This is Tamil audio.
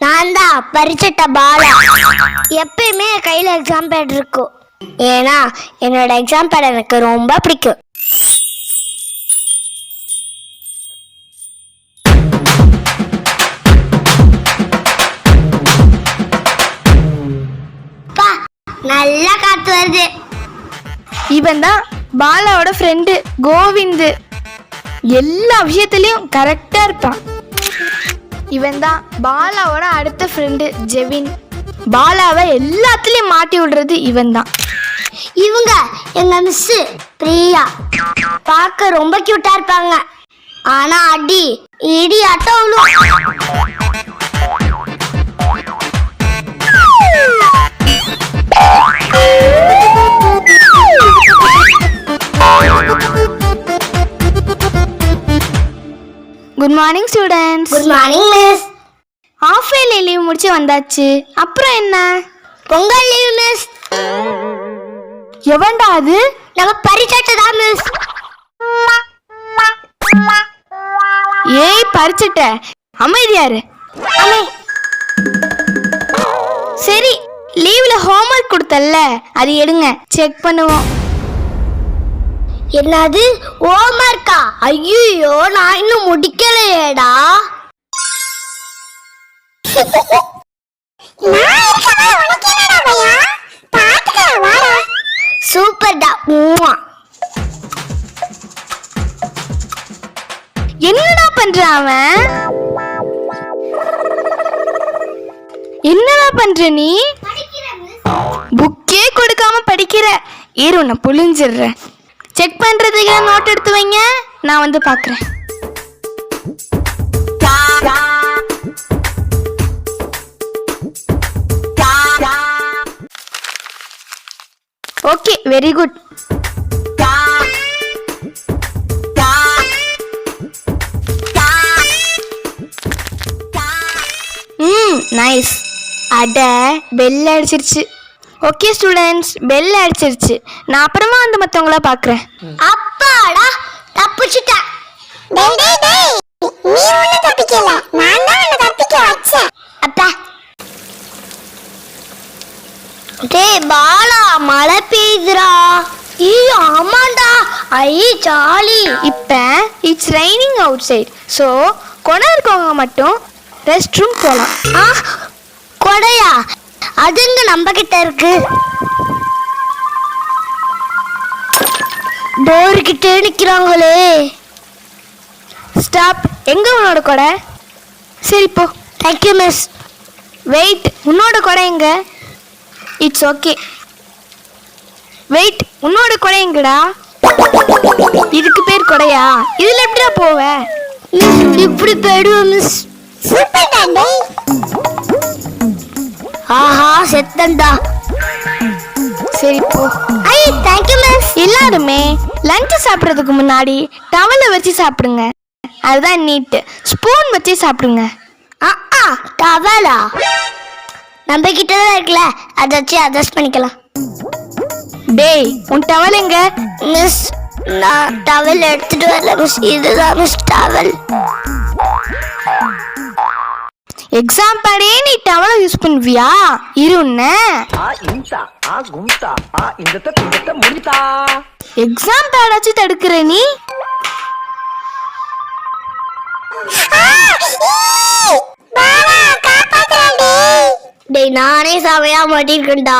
நான் தான் பரிச்சட்ட பாலா. எப்பயுமே கையில் எக்ஸாம் பேட் இருக்கும். ஏன்னா என்னோட எக்ஸாம் பேட் எனக்கு ரொம்ப பிடிக்கும். நல்லா காத்து வருது. இவன் தான் பாலாவோட ஃப்ரெண்டு கோவிந்த். எல்லா விஷயத்துலயும் கரெக்டா இருப்பான். இவன் தான் பாலாவோட அடுத்த ஃப்ரெண்டு ஜெவின். பாலாவை எல்லாத்துலயும் மாட்டி விடுறது இவன் தான். இவங்க எங்க மிஸ் பிரியா. பார்க்க ரொம்ப கியூட்டா இருப்பாங்க. ஆனா அடி இடி ஆட்டம். Good morning students. Good morning miss. Half yearly leave முடிச்சு வந்தாச்சு. அப்புறம் என்ன? Pongal leave miss. எவன்டா அது? நம்ம பரிச்சட்டை தான் மிஸ். ஏய் பரிச்சட்ட, அமைதியாரு. சரி, லீவ்ல ஹோம்வொர்க் கொடுத்தல்ல, அது எடுங்க, செக் பண்ணுவோம். என்னது ஹோம்வொர்க்கா? ஐயோ, நான் இன்னும் முடிக்கலையேடா. சூப்பர்டா. என்னடா பண்ற அவன்? என்னடா பண்ற நீ? புக்கே கொடுக்காம படிக்கிற. ஏறு, உன்னை புளிஞ்சிடுறேன். செக் பண்றதுக்கு நோட் எடுத்து வைங்க, நான் வந்து பாக்குறேன். Okay, very good. நைஸ். அட, பெல் அடிச்சிருச்சு. ஓகே ஸ்டூடெண்ட்ஸ், பெல் அடிச்சிருச்சு. நான் அப்புறமா வந்து மற்றவங்கள பார்க்குறேன். அப்பாடா, தப்பிச்சிட்டேன். அப்பா, டேய் பாலா, மழை பெய்யுதுடா. ஆமாண்டா. ஐ ஜாலி. இப்போ it's raining outside. So கொடை இருக்கவங்க மட்டும் ரெஸ்ட் ரூம் போகலாம். கொடையா? அதுங்க நம்ம கிட்ட இருக்கு. டோர் கிட்ட நிக்கிறாங்களே. ஸ்டாப். எங்க உன்னோட கொடை? சரி போ. Thank you miss. வெயிட், உன்னோட கொடை எங்க? It's okay. வெயிட், உன்னோட கொடை எங்கடா? இதுக்கு பேர் கொடையா? இதுல எப்படிடா போவ? இப்படி போயிடுவோம் மிஸ். ஆஹா, செத்தண்டா. சரி போ. I thank you miss. எல்லாருமே லஞ்ச் சாப்பிட்றதுக்கு முன்னாடி டவலை வச்சு சாப்பிடுங்க. அதுதான் நீட்டு. ஸ்பூன் வச்சு சாப்பிடுங்க. டவலா? நம்ம கிட்ட தான் இருக்குல்ல, அதை வச்சு அட்ஜஸ்ட் பண்ணிக்கலாம். டேய், உன் டவல் எங்க? மிஸ், நான் டவல் எடுத்துட்டு வரல மிஸ். இதுதான் மிஸ் டவல். எக்ஸாம் பாடே நீ டவலை யூஸ் பண்ணுவியா? இருன்னு எக்ஸாம் பேடாச்சு தடுக்கிற நீ. டேய், நானே சமையா மாட்டிருக்கேன்டா.